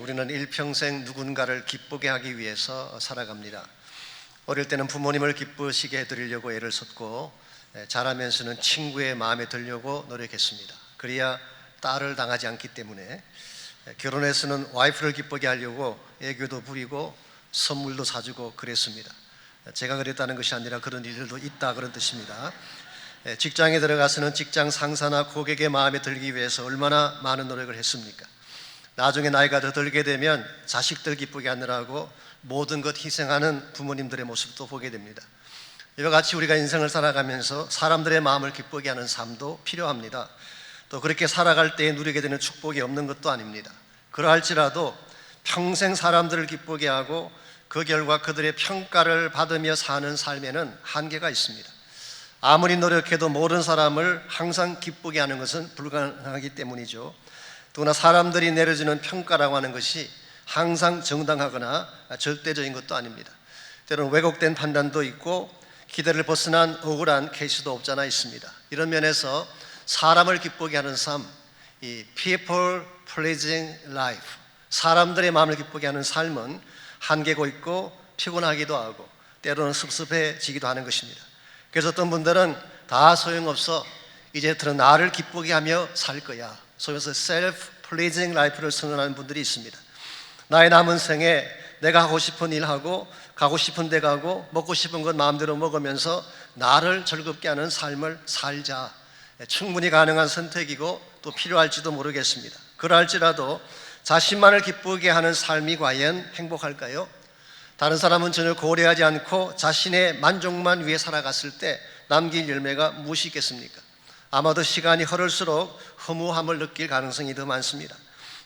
우리는 일평생 누군가를 기쁘게 하기 위해서 살아갑니다. 어릴 때는 부모님을 기쁘시게 해드리려고 애를 썼고, 자라면서는 친구의 마음에 들려고 노력했습니다. 그래야 딸을 당하지 않기 때문에 결혼해서는 와이프를 기쁘게 하려고 애교도 부리고 선물도 사주고 그랬습니다. 제가 그랬다는 것이 아니라 그런 일들도 있다, 그런 뜻입니다. 직장에 들어가서는 직장 상사나 고객의 마음에 들기 위해서 얼마나 많은 노력을 했습니까? 나중에 나이가 더 들게 되면 자식들 기쁘게 하느라고 모든 것 희생하는 부모님들의 모습도 보게 됩니다. 이와 같이 우리가 인생을 살아가면서 사람들의 마음을 기쁘게 하는 삶도 필요합니다. 또 그렇게 살아갈 때에 누리게 되는 축복이 없는 것도 아닙니다. 그러할지라도 평생 사람들을 기쁘게 하고 그 결과 그들의 평가를 받으며 사는 삶에는 한계가 있습니다. 아무리 노력해도 모든 사람을 항상 기쁘게 하는 것은 불가능하기 때문이죠. 또나 사람들이 내려주는 평가라고 하는 것이 항상 정당하거나 절대적인 것도 아닙니다. 때로는 왜곡된 판단도 있고 기대를 벗어난 억울한 케이스도 없잖아 있습니다. 이런 면에서 사람을 기쁘게 하는 삶, 이 people pleasing life, 사람들의 마음을 기쁘게 하는 삶은 한계고 있고 피곤하기도 하고 때로는 섭섭해지기도 하는 것입니다. 그래서 어떤 분들은 다 소용없어, 이제부터는 나를 기쁘게 하며 살 거야, 소위 말해서 self-pleasing life를 선언하는 분들이 있습니다. 나의 남은 생에 내가 하고 싶은 일 하고 가고 싶은 데 가고 먹고 싶은 것 마음대로 먹으면서 나를 즐겁게 하는 삶을 살자. 충분히 가능한 선택이고 또 필요할지도 모르겠습니다. 그러할지라도 자신만을 기쁘게 하는 삶이 과연 행복할까요? 다른 사람은 전혀 고려하지 않고 자신의 만족만 위해 살아갔을 때 남긴 열매가 무엇이 있겠습니까? 아마도 시간이 흐를수록 허무함을 느낄 가능성이 더 많습니다.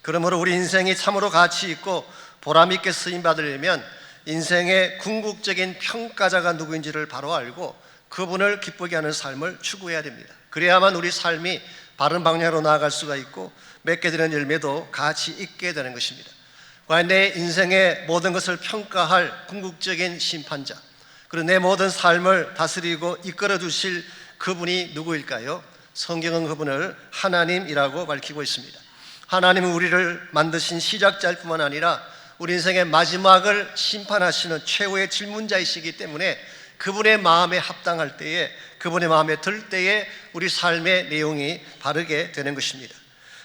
그러므로 우리 인생이 참으로 가치 있고 보람 있게 쓰임 받으려면 인생의 궁극적인 평가자가 누구인지를 바로 알고 그분을 기쁘게 하는 삶을 추구해야 됩니다. 그래야만 우리 삶이 바른 방향으로 나아갈 수가 있고 맺게 되는 열매도 가치 있게 되는 것입니다. 과연 내 인생의 모든 것을 평가할 궁극적인 심판자, 그리고 내 모든 삶을 다스리고 이끌어 주실 그분이 누구일까요? 성경은 그분을 하나님이라고 밝히고 있습니다. 하나님은 우리를 만드신 시작자일 뿐만 아니라 우리 인생의 마지막을 심판하시는 최후의 질문자이시기 때문에 그분의 마음에 합당할 때에, 그분의 마음에 들 때에 우리 삶의 내용이 바르게 되는 것입니다.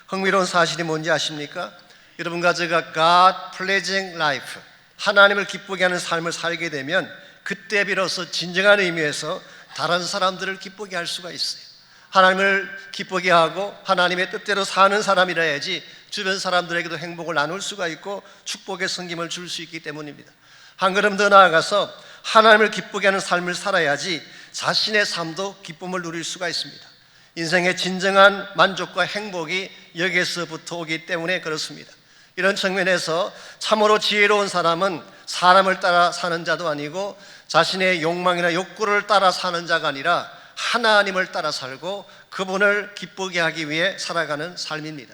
흥미로운 사실이 뭔지 아십니까? 여러분과 제가 God pleasing life, 하나님을 기쁘게 하는 삶을 살게 되면 그때 비로소 진정한 의미에서 다른 사람들을 기쁘게 할 수가 있어요. 하나님을 기쁘게 하고 하나님의 뜻대로 사는 사람이라야지 주변 사람들에게도 행복을 나눌 수가 있고 축복의 섬김을 줄 수 있기 때문입니다. 한 걸음 더 나아가서 하나님을 기쁘게 하는 삶을 살아야지 자신의 삶도 기쁨을 누릴 수가 있습니다. 인생의 진정한 만족과 행복이 여기에서부터 오기 때문에 그렇습니다. 이런 측면에서 참으로 지혜로운 사람은 사람을 따라 사는 자도 아니고 자신의 욕망이나 욕구를 따라 사는 자가 아니라 하나님을 따라 살고 그분을 기쁘게 하기 위해 살아가는 삶입니다.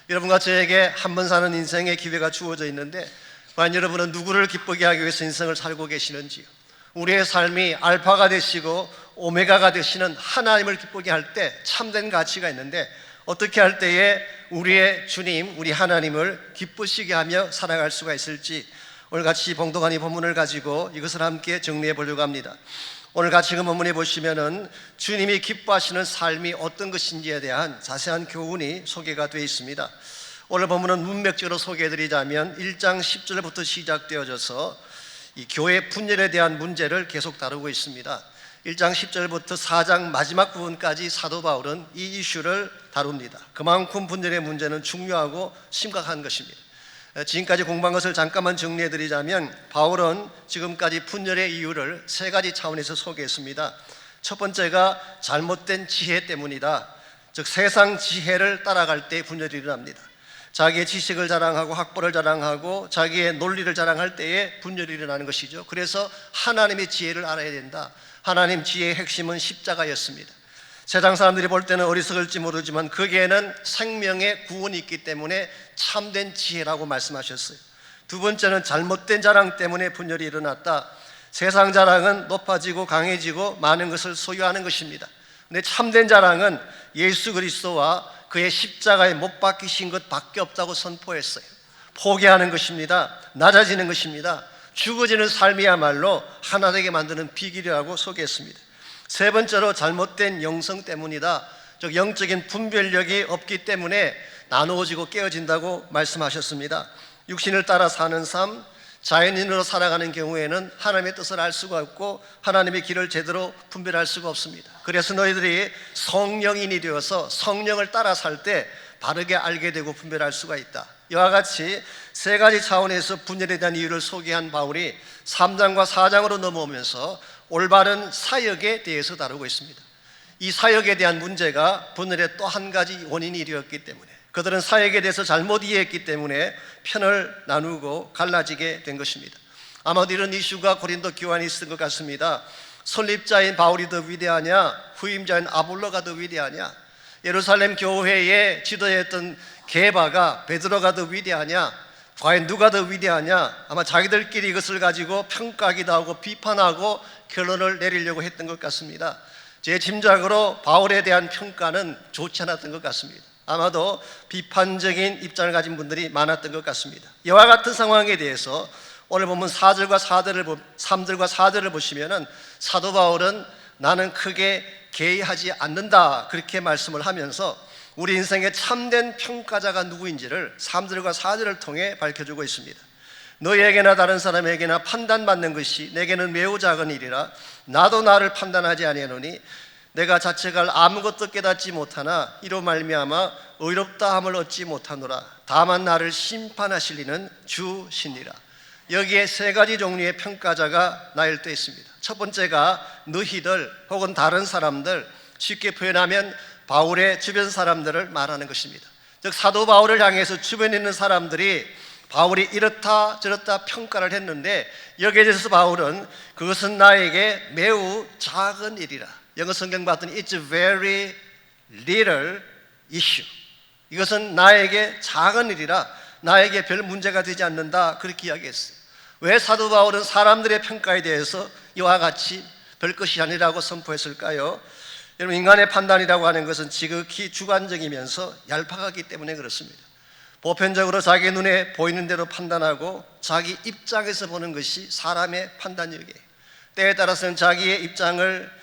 여러분과 저에게 한 번 사는 인생의 기회가 주어져 있는데 과연 여러분은 누구를 기쁘게 하기 위해서 인생을 살고 계시는지요? 우리의 삶이 알파가 되시고 오메가가 되시는 하나님을 기쁘게 할 때 참된 가치가 있는데 어떻게 할 때에 우리의 주님, 우리 하나님을 기쁘시게 하며 살아갈 수가 있을지 오늘 같이 봉독한 이 본문을 가지고 이것을 함께 정리해 보려고 합니다. 오늘 같이 그 본문에 보시면은 주님이 기뻐하시는 삶이 어떤 것인지에 대한 자세한 교훈이 소개가 되어 있습니다. 오늘 본문은 문맥적으로 소개해 드리자면 1장 10절부터 시작되어져서 이 교회 분열에 대한 문제를 계속 다루고 있습니다. 1장 10절부터 4장 마지막 부분까지 사도 바울은 이 이슈를 다룹니다. 그만큼 분열의 문제는 중요하고 심각한 것입니다. 지금까지 공부한 것을 잠깐만 정리해 드리자면 바울은 지금까지 분열의 이유를 세 가지 차원에서 소개했습니다. 첫 번째가 잘못된 지혜 때문이다. 즉 세상 지혜를 따라갈 때 분열이 일어납니다. 자기의 지식을 자랑하고 학벌을 자랑하고 자기의 논리를 자랑할 때에 분열이 일어나는 것이죠. 그래서 하나님의 지혜를 알아야 된다. 하나님 지혜의 핵심은 십자가였습니다. 세상 사람들이 볼 때는 어리석을지 모르지만 거기에는 생명의 구원이 있기 때문에 참된 지혜라고 말씀하셨어요. 두 번째는 잘못된 자랑 때문에 분열이 일어났다. 세상 자랑은 높아지고 강해지고 많은 것을 소유하는 것입니다. 근데 참된 자랑은 예수 그리스도와 그의 십자가에 못 박히신 것밖에 없다고 선포했어요. 포기하는 것입니다. 낮아지는 것입니다. 죽어지는 삶이야말로 하나 되게 만드는 비결이라고 소개했습니다. 세 번째로 잘못된 영성 때문이다. 즉 영적인 분별력이 없기 때문에 나누어지고 깨어진다고 말씀하셨습니다. 육신을 따라 사는 삶, 자연인으로 살아가는 경우에는 하나님의 뜻을 알 수가 없고 하나님의 길을 제대로 분별할 수가 없습니다. 그래서 너희들이 성령인이 되어서 성령을 따라 살 때 바르게 알게 되고 분별할 수가 있다. 이와 같이 세 가지 차원에서 분열에 대한 이유를 소개한 바울이 3장과 4장으로 넘어오면서 올바른 사역에 대해서 다루고 있습니다. 이 사역에 대한 문제가 분열의 또 한 가지 원인이 되었기 때문에 그들은 사역에 대해서 잘못 이해했기 때문에 편을 나누고 갈라지게 된 것입니다. 아마도 이런 이슈가 고린도 교환이 있을 것 같습니다. 설립자인 바울이 더 위대하냐, 후임자인 아볼로가 더 위대하냐, 예루살렘 교회의 지도했던 게바가 베드로가 더 위대하냐, 과연 누가 더 위대하냐, 아마 자기들끼리 이것을 가지고 평가하기도 하고 비판하고 결론을 내리려고 했던 것 같습니다. 제 짐작으로 바울에 대한 평가는 좋지 않았던 것 같습니다. 아마도 비판적인 입장을 가진 분들이 많았던 것 같습니다. 이와 같은 상황에 대해서 오늘 보면 3절과 4절을 보시면은 사도 바울은 나는 크게 개의하지 않는다 그렇게 말씀을 하면서 우리 인생의 참된 평가자가 누구인지를 3절과 4절을 통해 밝혀주고 있습니다. 너희에게나 다른 사람에게나 판단받는 것이 내게는 매우 작은 일이라 나도 나를 판단하지 아니하노니 내가 자책할 아무것도 깨닫지 못하나 이로 말미암아 의롭다 함을 얻지 못하노라. 다만 나를 심판하실 이는 주시니라. 여기에 세 가지 종류의 평가자가 나열되어 있습니다. 첫 번째가 너희들 혹은 다른 사람들, 쉽게 표현하면 바울의 주변 사람들을 말하는 것입니다. 즉 사도 바울을 향해서 주변에 있는 사람들이 바울이 이렇다 저렇다 평가를 했는데 여기에 대해서 바울은 그것은 나에게 매우 작은 일이라. 영어 성경 봤더니 It's a very little issue. 이것은 나에게 작은 일이라 나에게 별 문제가 되지 않는다 그렇게 이야기했어요. 왜 사도 바울은 사람들의 평가에 대해서 이와 같이 별것이 아니라고 선포했을까요? 여러분, 인간의 판단이라고 하는 것은 지극히 주관적이면서 얄팍하기 때문에 그렇습니다. 보편적으로 자기 눈에 보이는 대로 판단하고 자기 입장에서 보는 것이 사람의 판단력이에요. 때에 따라서는 자기의 입장을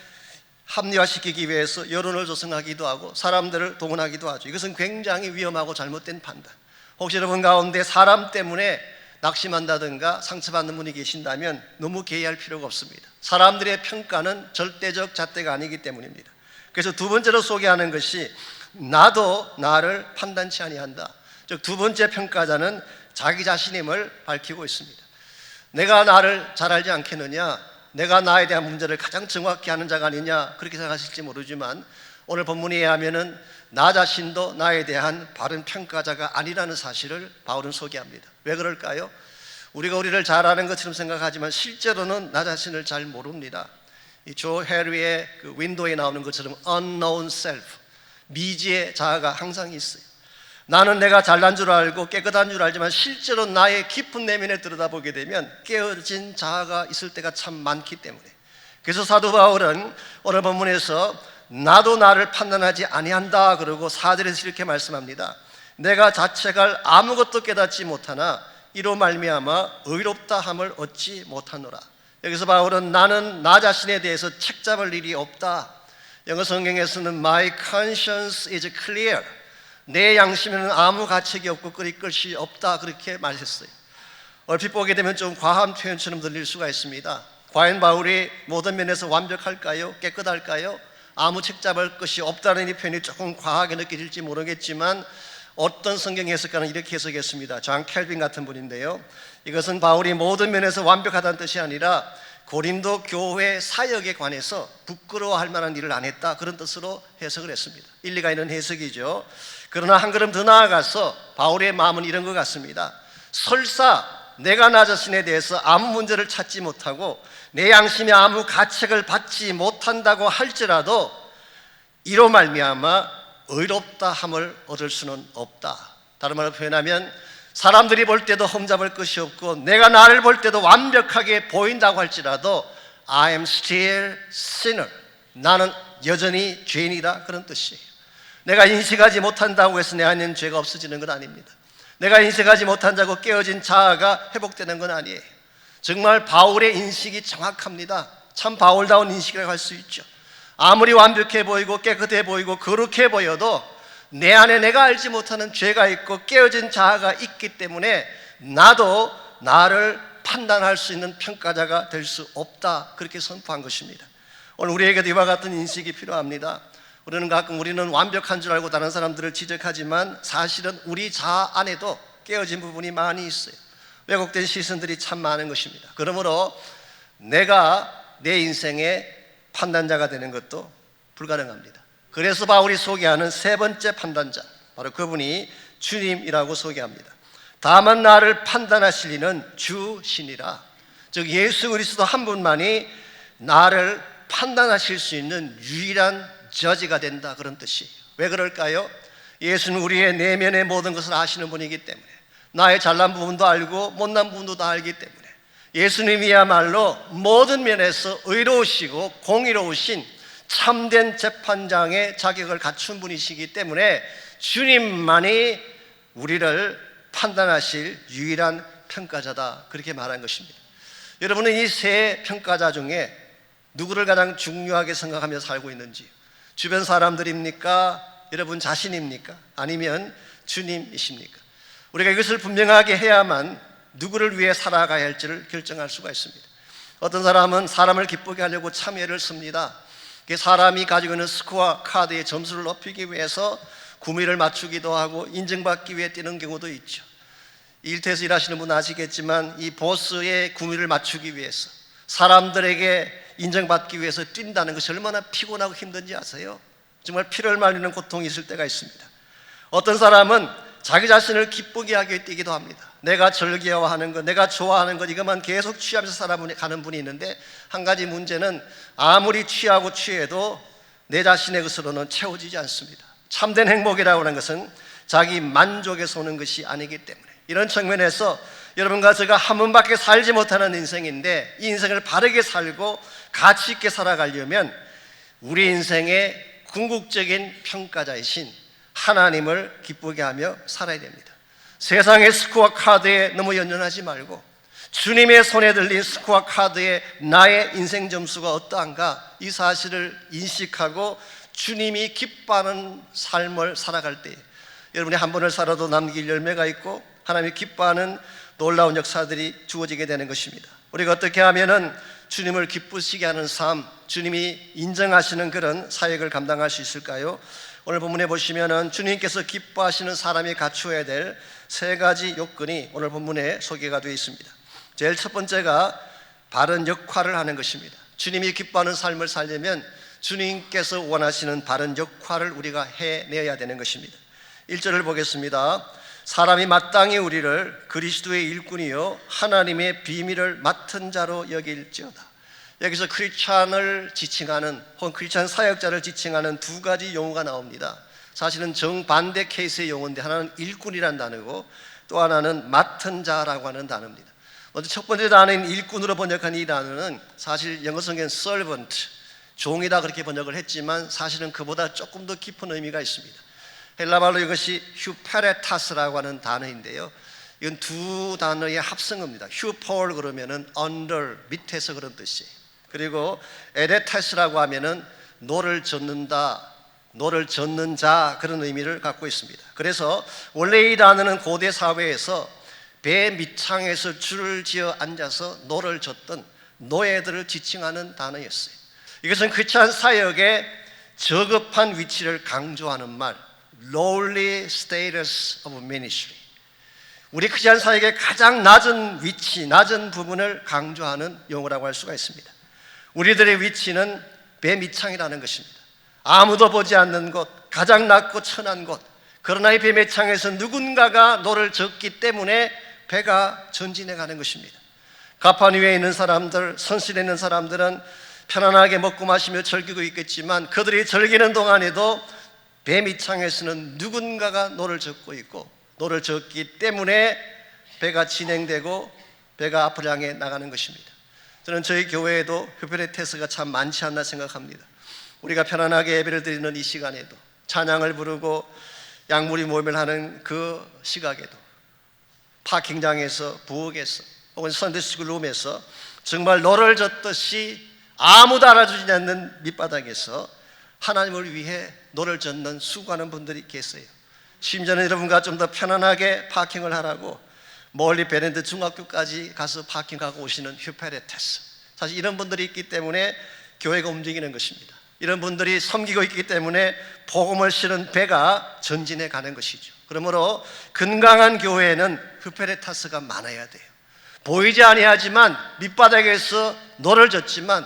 합리화시키기 위해서 여론을 조성하기도 하고 사람들을 동원하기도 하죠. 이것은 굉장히 위험하고 잘못된 판단. 혹시 여러분 가운데 사람 때문에 낙심한다든가 상처받는 분이 계신다면 너무 개의할 필요가 없습니다. 사람들의 평가는 절대적 잣대가 아니기 때문입니다. 그래서 두 번째로 소개하는 것이 나도 나를 판단치 아니한다. 즉 두 번째 평가자는 자기 자신임을 밝히고 있습니다. 내가 나를 잘 알지 않겠느냐, 내가 나에 대한 문제를 가장 정확히 아는 자가 아니냐 그렇게 생각하실지 모르지만 오늘 본문에 의하면은 나 자신도 나에 대한 바른 평가자가 아니라는 사실을 바울은 소개합니다. 왜 그럴까요? 우리가 우리를 잘 아는 것처럼 생각하지만 실제로는 나 자신을 잘 모릅니다. 이 조 해리의 그 윈도우에 나오는 것처럼 unknown self, 미지의 자아가 항상 있어요. 나는 내가 잘난 줄 알고 깨끗한 줄 알지만 실제로 나의 깊은 내면에 들여다보게 되면 깨어진 자아가 있을 때가 참 많기 때문에, 그래서 사도 바울은 오늘 본문에서 나도 나를 판단하지 아니한다 그러고 4절에서 이렇게 말씀합니다. 내가 자책할 아무것도 깨닫지 못하나 이로 말미암아 의롭다 함을 얻지 못하노라. 여기서 바울은 나는 나 자신에 대해서 책잡을 일이 없다. 영어 성경에서는 My conscience is clear. 내 양심에는 아무 가책이 없고 끓일 것이 없다 그렇게 말했어요. 얼핏 보게 되면 좀 과한 표현처럼 들릴 수가 있습니다. 과연 바울이 모든 면에서 완벽할까요? 깨끗할까요? 아무 책잡을 것이 없다는 이 표현이 조금 과하게 느껴질지 모르겠지만 어떤 성경 해석가는 이렇게 해석했습니다. 존 켈빈 같은 분인데요, 이것은 바울이 모든 면에서 완벽하다는 뜻이 아니라 고린도 교회 사역에 관해서 부끄러워할 만한 일을 안 했다 그런 뜻으로 해석을 했습니다. 일리가 있는 해석이죠. 그러나 한 걸음 더 나아가서 바울의 마음은 이런 것 같습니다. 설사 내가 나 자신에 대해서 아무 문제를 찾지 못하고 내 양심에 아무 가책을 받지 못한다고 할지라도 이로 말미암아 의롭다 함을 얻을 수는 없다. 다른 말로 표현하면 사람들이 볼 때도 흠잡을 것이 없고 내가 나를 볼 때도 완벽하게 보인다고 할지라도 I am still sinner. 나는 여전히 죄인이다 그런 뜻이에요. 내가 인식하지 못한다고 해서 내 안에는 죄가 없어지는 건 아닙니다. 내가 인식하지 못한 자고 깨어진 자아가 회복되는 건 아니에요. 정말 바울의 인식이 정확합니다. 참 바울다운 인식이라고 할 수 있죠. 아무리 완벽해 보이고 깨끗해 보이고 거룩해 보여도 내 안에 내가 알지 못하는 죄가 있고 깨어진 자아가 있기 때문에 나도 나를 판단할 수 있는 평가자가 될 수 없다, 그렇게 선포한 것입니다. 오늘 우리에게도 이와 같은 인식이 필요합니다. 우리는 가끔 우리는 완벽한 줄 알고 다른 사람들을 지적하지만 사실은 우리 자아 안에도 깨어진 부분이 많이 있어요. 왜곡된 시선들이 참 많은 것입니다. 그러므로 내가 내 인생의 판단자가 되는 것도 불가능합니다. 그래서 바울이 소개하는 세 번째 판단자, 바로 그분이 주님이라고 소개합니다. 다만 나를 판단하실 이는 주시니라. 즉 예수 그리스도 한 분만이 나를 판단하실 수 있는 유일한 저지가 된다, 그런 뜻이에요. 왜 그럴까요? 예수는 우리의 내면의 모든 것을 아시는 분이기 때문에, 나의 잘난 부분도 알고 못난 부분도 다 알기 때문에, 예수님이야말로 모든 면에서 의로우시고 공의로우신 참된 재판장의 자격을 갖춘 분이시기 때문에 주님만이 우리를 판단하실 유일한 평가자다, 그렇게 말한 것입니다. 여러분은 이 세 평가자 중에 누구를 가장 중요하게 생각하며 살고 있는지, 주변 사람들입니까? 여러분 자신입니까? 아니면 주님이십니까? 우리가 이것을 분명하게 해야만 누구를 위해 살아가야 할지를 결정할 수가 있습니다. 어떤 사람은 사람을 기쁘게 하려고 참여를 씁니다. 사람이 가지고 있는 스코어 카드의 점수를 높이기 위해서 구미를 맞추기도 하고 인정받기 위해 뛰는 경우도 있죠. 일터에서 일하시는 분 아시겠지만 이 보스의 구미를 맞추기 위해서, 사람들에게 인정받기 위해서 뛴다는 것이 얼마나 피곤하고 힘든지 아세요? 정말 피를 말리는 고통이 있을 때가 있습니다. 어떤 사람은 자기 자신을 기쁘게 하게 뛰기도 합니다. 내가 즐겨하는 것, 내가 좋아하는 것, 이것만 계속 취하면서 살아가는 분이 있는데, 한 가지 문제는 아무리 취하고 취해도 내 자신의 것으로는 채워지지 않습니다. 참된 행복이라고 하는 것은 자기 만족에서 오는 것이 아니기 때문에, 이런 측면에서 여러분과 제가 한 번밖에 살지 못하는 인생인데, 이 인생을 바르게 살고 가치 있게 살아가려면 우리 인생의 궁극적인 평가자이신 하나님을 기쁘게 하며 살아야 됩니다. 세상의 스코어 카드에 너무 연연하지 말고 주님의 손에 들린 스코어 카드에 나의 인생 점수가 어떠한가, 이 사실을 인식하고 주님이 기뻐하는 삶을 살아갈 때 여러분이 한 번을 살아도 남길 열매가 있고 하나님이 기뻐하는 놀라운 역사들이 주어지게 되는 것입니다. 우리가 어떻게 하면은 주님을 기쁘시게 하는 삶, 주님이 인정하시는 그런 사역을 감당할 수 있을까요? 오늘 본문에 보시면은 주님께서 기뻐하시는 사람이 갖추어야 될 세 가지 요건이 오늘 본문에 소개가 되어 있습니다. 제일 첫 번째가 바른 역할을 하는 것입니다. 주님이 기뻐하는 삶을 살려면 주님께서 원하시는 바른 역할을 우리가 해내야 되는 것입니다. 1절을 보겠습니다. 사람이 마땅히 우리를 그리스도의 일꾼이요 하나님의 비밀을 맡은 자로 여길지어다. 여기서 크리스찬을 지칭하는, 혹은 크리스찬 사역자를 지칭하는 두 가지 용어가 나옵니다. 사실은 정반대 케이스의 용어인데, 하나는 일꾼이라는 단어고 또 하나는 맡은 자라고 하는 단어입니다. 먼저 첫 번째 단어인 일꾼으로 번역한 이 단어는 사실 영어 성경은 servant, 종이다 그렇게 번역을 했지만 사실은 그보다 조금 더 깊은 의미가 있습니다. 헬라말로 이것이 휴페레타스라고 하는 단어인데요, 이건 두 단어의 합성어입니다. 휴폴 그러면은 under, 밑에서 그런 뜻이에요. 그리고 에레타스라고 하면은 노를 젓는다, 노를 젓는 자, 그런 의미를 갖고 있습니다. 그래서 원래 이 단어는 고대 사회에서 배 밑창에서 줄을 지어 앉아서 노를 젓던 노예들을 지칭하는 단어였어요. 이것은 크리스찬 사역의 저급한 위치를 강조하는 말, lowly status of ministry, 우리 크리스찬 사역의 가장 낮은 위치, 낮은 부분을 강조하는 용어라고 할 수가 있습니다. 우리들의 위치는 배 밑창이라는 것입니다. 아무도 보지 않는 곳, 가장 낮고 천한 곳. 그러나 이 배 밑창에서 누군가가 노를 젓기 때문에 배가 전진해 가는 것입니다. 가판 위에 있는 사람들, 선실에 있는 사람들은 편안하게 먹고 마시며 즐기고 있겠지만, 그들이 즐기는 동안에도 배 밑창에서는 누군가가 노를 젓고 있고, 노를 젓기 때문에 배가 진행되고 배가 앞을 향해 나가는 것입니다. 저는 저희 교회에도 휴페레테스가 참 많지 않나 생각합니다. 우리가 편안하게 예배를 드리는 이 시간에도, 찬양을 부르고 양무리 모임을 하는 그 시각에도 파킹장에서, 부엌에서, 혹은 선데스쿨 룸에서 정말 노를 젓듯이 아무도 알아주지 않는 밑바닥에서 하나님을 위해 노를 젓는 수고하는 분들이 계세요. 심지어는 여러분과 좀 더 편안하게 파킹을 하라고 멀리 베렌드 중학교까지 가서 파킹하고 오시는 휴페레테스, 사실 이런 분들이 있기 때문에 교회가 움직이는 것입니다. 이런 분들이 섬기고 있기 때문에 복음을 실은 배가 전진해 가는 것이죠. 그러므로 건강한 교회에는 휴페레타스가 많아야 돼요. 보이지 아니하지만 밑바닥에서 노를 젓지만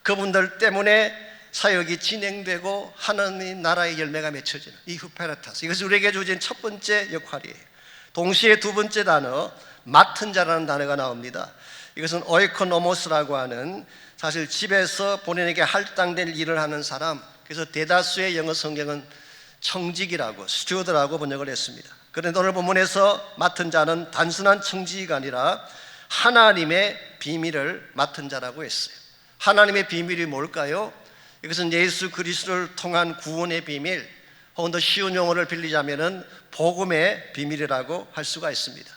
그분들 때문에 사역이 진행되고 하나님의 나라의 열매가 맺혀지는 이 휴페레타스, 이것이 우리에게 주어진 첫 번째 역할이에요. 동시에 두 번째 단어, 맡은 자라는 단어가 나옵니다. 이것은 오이코노모스라고 하는, 사실 집에서 본인에게 할당될 일을 하는 사람, 그래서 대다수의 영어 성경은 청직이라고, 스튜어드라고 번역을 했습니다. 그런데 오늘 본문에서 맡은 자는 단순한 청직이 아니라 하나님의 비밀을 맡은 자라고 했어요. 하나님의 비밀이 뭘까요? 이것은 예수 그리스도를 통한 구원의 비밀, 혹은 더 쉬운 용어를 빌리자면은 복음의 비밀이라고 할 수가 있습니다.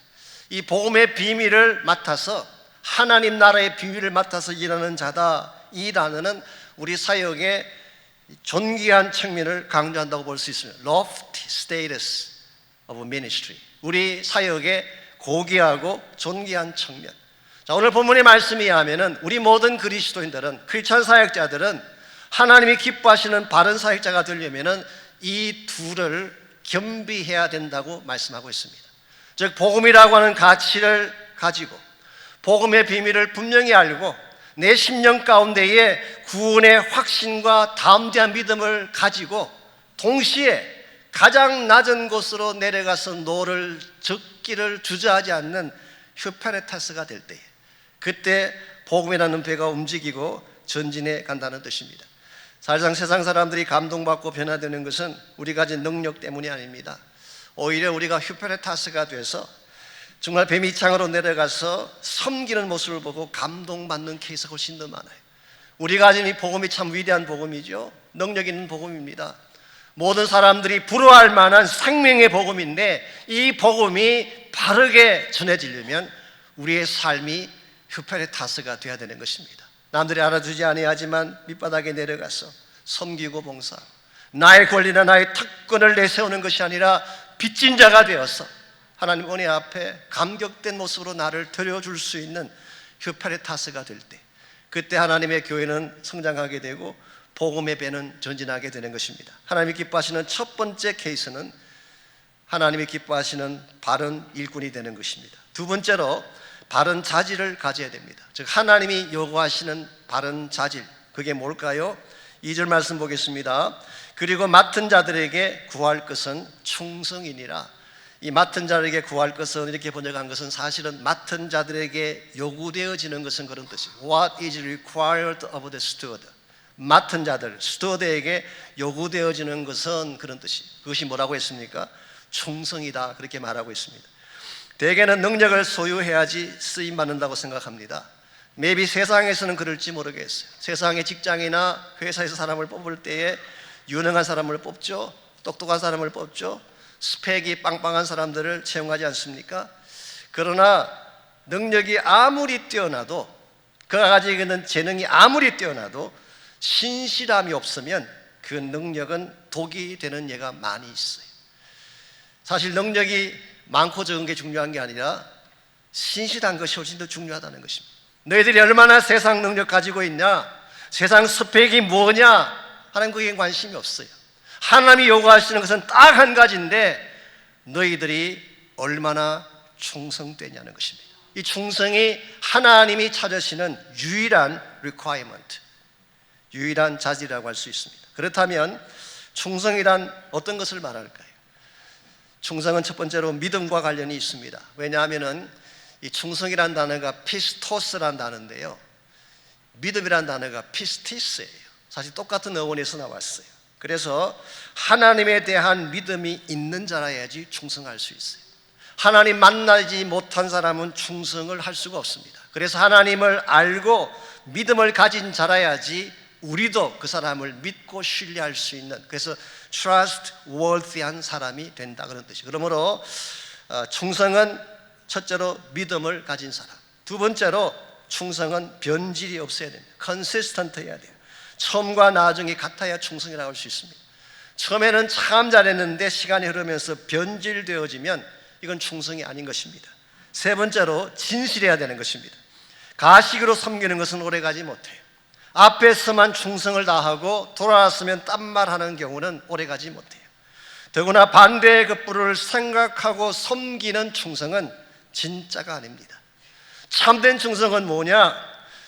이 복음의 비밀을 맡아서, 하나님 나라의 비밀을 맡아서 일하는 자다, 이 단어는 우리 사역의 존귀한 측면을 강조한다고 볼 수 있습니다. Lofty status of ministry, 우리 사역의 고귀하고 존귀한 측면. 자, 오늘 본문의 말씀에 의하면은 우리 모든 그리스도인들은, 크리스천 사역자들은 하나님이 기뻐하시는 바른 사역자가 되려면은 이 둘을 겸비해야 된다고 말씀하고 있습니다. 즉, 복음이라고 하는 가치를 가지고 복음의 비밀을 분명히 알고 내 심령 가운데에 구원의 확신과 담대한 믿음을 가지고 동시에 가장 낮은 곳으로 내려가서 노를 젓기를 주저하지 않는 휴페레타스가 될 때, 그때 복음이라는 배가 움직이고 전진해 간다는 뜻입니다. 사실상 세상 사람들이 감동받고 변화되는 것은 우리 가진 능력 때문이 아닙니다. 오히려 우리가 휴페레타스가 돼서 정말 배 밑창으로 내려가서 섬기는 모습을 보고 감동받는 케이스가 훨씬 더 많아요. 우리가 가진 이 복음이 참 위대한 복음이죠. 능력 있는 복음입니다. 모든 사람들이 부러워할 만한 생명의 복음인데, 이 복음이 바르게 전해지려면 우리의 삶이 휴페레타스가 되어야 되는 것입니다. 남들이 알아주지 아니하지만 밑바닥에 내려가서 섬기고 봉사하고, 나의 권리나 나의 특권을 내세우는 것이 아니라 빚진 자가 되어서 하나님 은혜 앞에 감격된 모습으로 나를 드려줄 수 있는 휴페레타스가 될 때, 그때 하나님의 교회는 성장하게 되고 복음의 배는 전진하게 되는 것입니다. 하나님이 기뻐하시는 첫 번째 케이스는 하나님이 기뻐하시는 바른 일꾼이 되는 것입니다. 두 번째로 바른 자질을 가져야 됩니다. 즉, 하나님이 요구하시는 바른 자질, 그게 뭘까요? 2절 말씀 보겠습니다. 그리고 맡은 자들에게 구할 것은 충성이니라. 이 맡은 자들에게 구할 것은, 이렇게 번역한 것은 사실은 맡은 자들에게 요구되어지는 것은 그런 뜻이에요. What is required of the steward? 맡은 자들, 스튜어드에게 요구되어지는 것은 그런 뜻이에요. 그것이 뭐라고 했습니까? 충성이다, 그렇게 말하고 있습니다. 대개는 능력을 소유해야지 쓰임받는다고 생각합니다. maybe 세상에서는 그럴지 모르겠어요. 세상의 직장이나 회사에서 사람을 뽑을 때에 유능한 사람을 뽑죠. 똑똑한 사람을 뽑죠. 스펙이 빵빵한 사람들을 채용하지 않습니까? 그러나 능력이 아무리 뛰어나도, 그가 가지고 있는 재능이 아무리 뛰어나도 신실함이 없으면 그 능력은 독이 되는 예가 많이 있어요. 사실 능력이 많고 적은 게 중요한 게 아니라 신실한 것이 훨씬 더 중요하다는 것입니다. 너희들이 얼마나 세상 능력 가지고 있냐, 세상 스펙이 뭐냐 하는 거에 관심이 없어요. 하나님이 요구하시는 것은 딱 한 가지인데, 너희들이 얼마나 충성되냐는 것입니다. 이 충성이 하나님이 찾으시는 유일한 requirement, 유일한 자질이라고 할 수 있습니다. 그렇다면 충성이란 어떤 것을 말할까요? 충성은 첫 번째로 믿음과 관련이 있습니다. 왜냐하면 이 충성이란 단어가 피스토스란 단어인데요, 믿음이란 단어가 피스티스예요. 사실 똑같은 어원에서 나왔어요. 그래서 하나님에 대한 믿음이 있는 자라야지 충성할 수 있어요. 하나님 만나지 못한 사람은 충성을 할 수가 없습니다. 그래서 하나님을 알고 믿음을 가진 자라야지 우리도 그 사람을 믿고 신뢰할 수 있는, 그래서 trustworthy한 사람이 된다, 그런 뜻이에요. 그러므로 충성은 첫째로 믿음을 가진 사람, 두 번째로 충성은 변질이 없어야 됩니다. 컨시스턴트 해야 돼요. 처음과 나중이 같아야 충성이라고 할 수 있습니다. 처음에는 참 잘했는데 시간이 흐르면서 변질되어지면 이건 충성이 아닌 것입니다. 세 번째로 진실해야 되는 것입니다. 가식으로 섬기는 것은 오래가지 못해요. 앞에서만 충성을 다하고 돌아왔으면 딴말하는 경우는 오래가지 못해요. 더구나 반대의 그 뿔을 생각하고 섬기는 충성은 진짜가 아닙니다. 참된 충성은 뭐냐?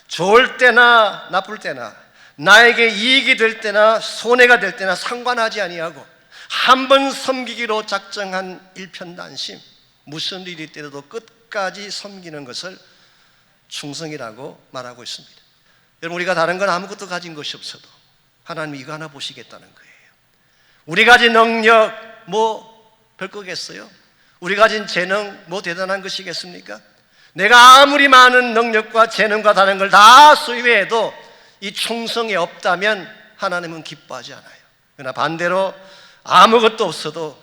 좋을 때나 나쁠 때나, 나에게 이익이 될 때나 손해가 될 때나 상관하지 아니하고 한 번 섬기기로 작정한 일편단심, 무슨 일이 있더라도 끝까지 섬기는 것을 충성이라고 말하고 있습니다. 여러분, 우리가 다른 건 아무것도 가진 것이 없어도 하나님이 이거 하나 보시겠다는 거예요. 우리 가진 능력 뭐 별거겠어요? 우리 가진 재능 뭐 대단한 것이겠습니까? 내가 아무리 많은 능력과 재능과 다른 걸 다 소유해도 이 충성이 없다면 하나님은 기뻐하지 않아요. 그러나 반대로 아무것도 없어도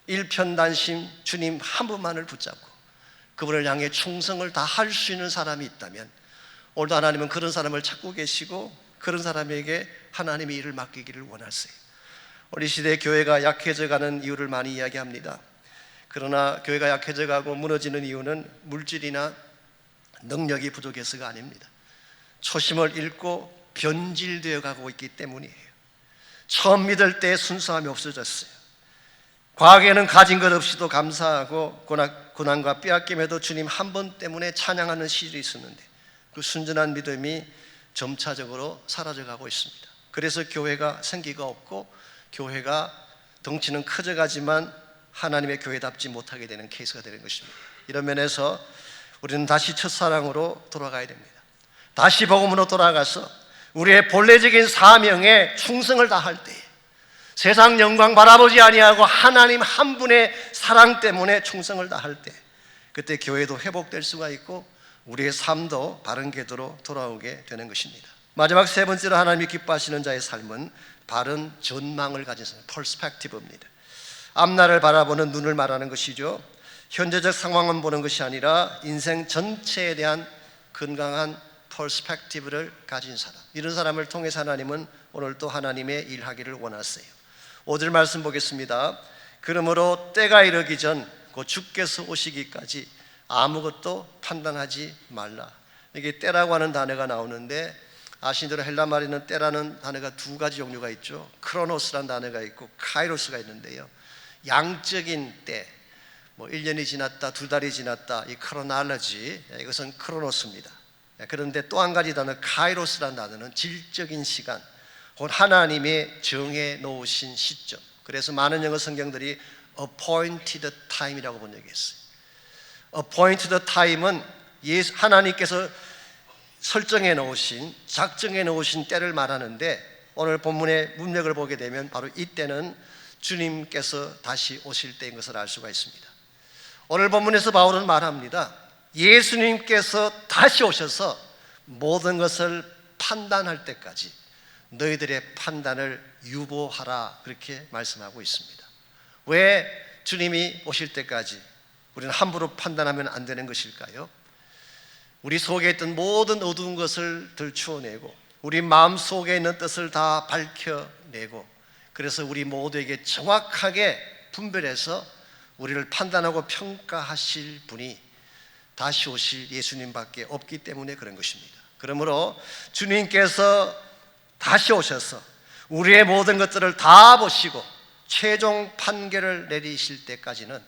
일편단심 주님 한 분만을 붙잡고 그분을 향해 충성을 다 할 수 있는 사람이 있다면 오늘도 하나님은 그런 사람을 찾고 계시고 그런 사람에게 하나님의 일을 맡기기를 원하세요. 우리 시대의 교회가 약해져가는 이유를 많이 이야기합니다. 그러나 교회가 약해져가고 무너지는 이유는 물질이나 능력이 부족해서가 아닙니다. 초심을 잃고 변질되어 가고 있기 때문이에요. 처음 믿을 때 순수함이 없어졌어요. 과거에는 가진 것 없이도 감사하고 고난과 빼앗김에도 주님 한 분 때문에 찬양하는 시절이 있었는데 그 순전한 믿음이 점차적으로 사라져가고 있습니다. 그래서 교회가 생기가 없고 교회가 덩치는 커져가지만 하나님의 교회답지 못하게 되는 케이스가 되는 것입니다. 이런 면에서 우리는 다시 첫사랑으로 돌아가야 됩니다. 다시 복음으로 돌아가서 우리의 본래적인 사명에 충성을 다할 때 세상 영광 바라보지 아니하고 하나님 한 분의 사랑 때문에 충성을 다할 때 그때 교회도 회복될 수가 있고 우리의 삶도 바른 궤도로 돌아오게 되는 것입니다. 마지막 세 번째로 하나님이 기뻐하시는 자의 삶은 바른 전망을 가진 사람, 퍼스펙티브입니다. 앞날을 바라보는 눈을 말하는 것이죠. 현재적 상황만 보는 것이 아니라 인생 전체에 대한 건강한 퍼스펙티브를 가진 사람, 이런 사람을 통해서 하나님은 오늘 또 하나님의 일하기를 원하세요. 5절 말씀 보겠습니다. 그러므로 때가 이르기 전 곧 주께서 오시기까지 아무것도 판단하지 말라. 이게 때라고 하는 단어가 나오는데 아시는 대로 헬라 말에는 때라는 단어가 두 가지 종류가 있죠. 크로노스라는 단어가 있고 카이로스가 있는데요. 양적인 때, 뭐 1년이 지났다, 2달이 지났다, 이 크로날러지, 이것은 크로노스입니다. 그런데 또 한 가지 단어 카이로스라는 단어는 질적인 시간, 곧 하나님의 정해 놓으신 시점. 그래서 많은 영어 성경들이 appointed time이라고 번역했어요. appointed time은 하나님께서 설정해 놓으신, 작정해 놓으신 때를 말하는데 오늘 본문의 문맥을 보게 되면 바로 이때는 주님께서 다시 오실 때인 것을 알 수가 있습니다. 오늘 본문에서 바울은 말합니다. 예수님께서 다시 오셔서 모든 것을 판단할 때까지 너희들의 판단을 유보하라, 그렇게 말씀하고 있습니다. 왜 주님이 오실 때까지 우리는 함부로 판단하면 안 되는 것일까요? 우리 속에 있던 모든 어두운 것을 들추어내고 우리 마음 속에 있는 뜻을 다 밝혀내고 그래서 우리 모두에게 정확하게 분별해서 우리를 판단하고 평가하실 분이 다시 오실 예수님밖에 없기 때문에 그런 것입니다. 그러므로 주님께서 다시 오셔서 우리의 모든 것들을 다 보시고 최종 판결을 내리실 때까지는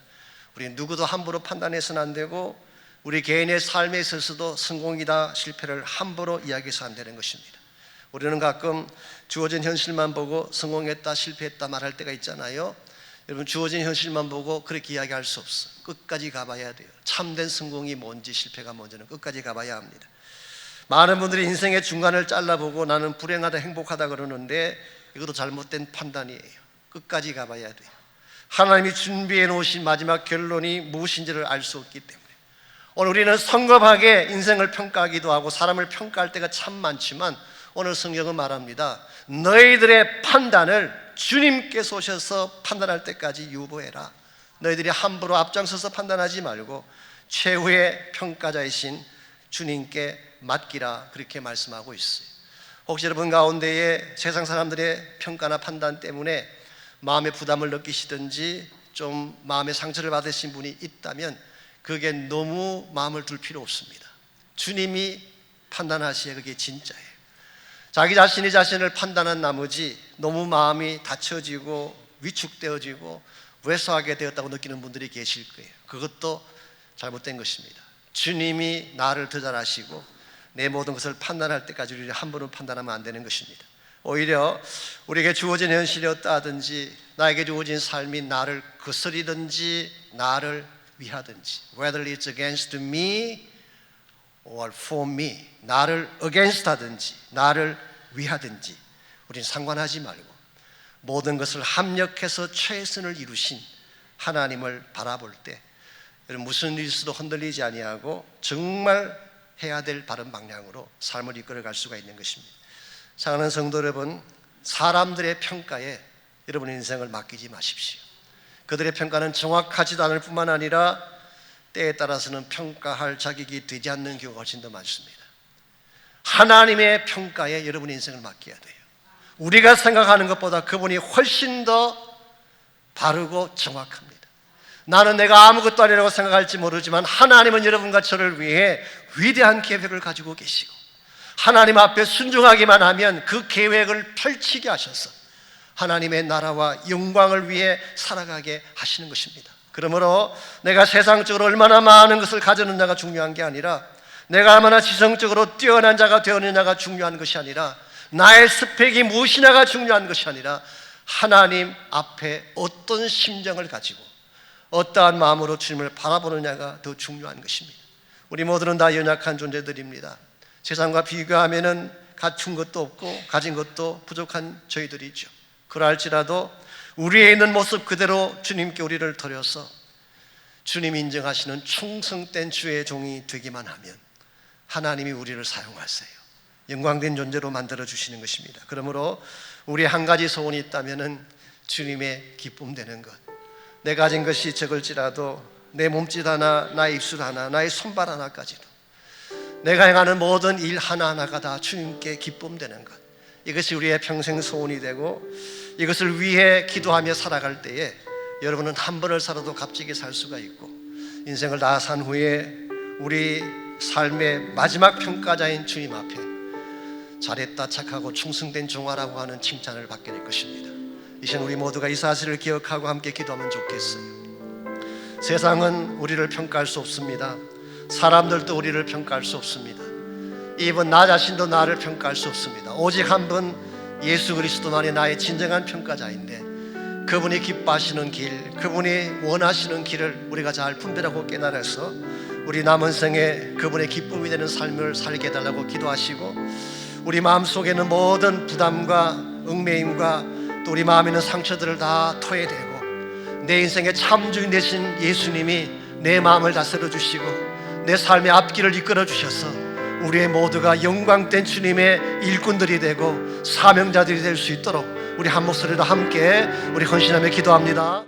우리 누구도 함부로 판단해서는 안 되고 우리 개인의 삶에 있어서도 성공이다 실패를 함부로 이야기해서 안 되는 것입니다. 우리는 가끔 주어진 현실만 보고 성공했다 실패했다 말할 때가 있잖아요. 여러분, 주어진 현실만 보고 그렇게 이야기할 수 없어요. 끝까지 가봐야 돼요. 참된 성공이 뭔지 실패가 뭔지는 끝까지 가봐야 합니다. 많은 분들이 인생의 중간을 잘라보고 나는 불행하다 행복하다 그러는데 이것도 잘못된 판단이에요. 끝까지 가봐야 돼요. 하나님이 준비해 놓으신 마지막 결론이 무엇인지를 알 수 없기 때문에 오늘 우리는 성급하게 인생을 평가하기도 하고 사람을 평가할 때가 참 많지만 오늘 성경은 말합니다. 너희들의 판단을 주님께서 오셔서 판단할 때까지 유보해라. 너희들이 함부로 앞장서서 판단하지 말고 최후의 평가자이신 주님께 맡기라, 그렇게 말씀하고 있어요. 혹시 여러분 가운데에 세상 사람들의 평가나 판단 때문에 마음의 부담을 느끼시든지 좀 마음의 상처를 받으신 분이 있다면 그게 너무 마음을 둘 필요 없습니다. 주님이 판단하시에 그게 진짜예요. 자기 자신이 자신을 판단한 나머지 너무 마음이 다쳐지고 위축되어지고 왜소하게 되었다고 느끼는 분들이 계실 거예요. 그것도 잘못된 것입니다. 주님이 나를 더 잘 아시고 내 모든 것을 판단할 때까지 우리 한 번은 판단하면 안 되는 것입니다. 오히려 우리에게 주어진 현실이 어떠하든지 나에게 주어진 삶이 나를 거스리든지 나를 위하든지, whether it's against me or for me, 나를 against 하든지 나를 위하든지 우리는 상관하지 말고 모든 것을 합력해서 최선을 이루신 하나님을 바라볼 때 여러분 무슨 일이 있어도 흔들리지 아니하고 정말 해야 될 바른 방향으로 삶을 이끌어갈 수가 있는 것입니다. 사랑하는 성도 여러분, 사람들의 평가에 여러분의 인생을 맡기지 마십시오. 그들의 평가는 정확하지도 않을 뿐만 아니라 때에 따라서는 평가할 자격이 되지 않는 경우가 훨씬 더 많습니다. 하나님의 평가에 여러분의 인생을 맡겨야 돼요. 우리가 생각하는 것보다 그분이 훨씬 더 바르고 정확합니다. 나는 내가 아무것도 아니라고 생각할지 모르지만 하나님은 여러분과 저를 위해 위대한 계획을 가지고 계시고 하나님 앞에 순종하기만 하면 그 계획을 펼치게 하셔서 하나님의 나라와 영광을 위해 살아가게 하시는 것입니다. 그러므로 내가 세상적으로 얼마나 많은 것을 가졌느냐가 중요한 게 아니라 내가 얼마나 지성적으로 뛰어난 자가 되었느냐가 중요한 것이 아니라 나의 스펙이 무엇이냐가 중요한 것이 아니라 하나님 앞에 어떤 심정을 가지고 어떠한 마음으로 주님을 바라보느냐가 더 중요한 것입니다. 우리 모두는 다 연약한 존재들입니다. 세상과 비교하면은 갖춘 것도 없고 가진 것도 부족한 저희들이죠. 그럴지라도 우리에 있는 모습 그대로 주님께 우리를 드려서 주님이 인정하시는 충성된 주의 종이 되기만 하면 하나님이 우리를 사용하세요. 영광된 존재로 만들어 주시는 것입니다. 그러므로 우리 한 가지 소원이 있다면은 주님의 기쁨 되는 것. 내 가진 것이 적을지라도 내 몸짓 하나, 나의 입술 하나, 나의 손발 하나까지도 내가 행하는 모든 일 하나하나가 다 주님께 기쁨 되는 것. 이것이 우리의 평생 소원이 되고 이것을 위해 기도하며 살아갈 때에 여러분은 한 번을 살아도 값지게 살 수가 있고 인생을 다 산 후에 우리 삶의 마지막 평가자인 주님 앞에 잘했다 착하고 충성된 종아라고 하는 칭찬을 받게 될 것입니다. 이 시간 우리 모두가 이 사실을 기억하고 함께 기도하면 좋겠어요. 세상은 우리를 평가할 수 없습니다. 사람들도 우리를 평가할 수 없습니다. 이번 나 자신도 나를 평가할 수 없습니다. 오직 한 분 예수 그리스도만이 나의 진정한 평가자인데 그분이 기뻐하시는 길, 그분이 원하시는 길을 우리가 잘 분별하고 깨달아서 우리 남은 생에 그분의 기쁨이 되는 삶을 살게 해달라고 기도하시고 우리 마음속에는 모든 부담과 얽매임과 또 우리 마음에 있는 상처들을 다 토해내고 내 인생의 참 주인 되신 예수님이 내 마음을 다스려 주시고 내 삶의 앞길을 이끌어 주셔서 우리의 모두가 영광된 주님의 일꾼들이 되고 사명자들이 될 수 있도록 우리 한 목소리로 함께 우리 헌신하며 기도합니다.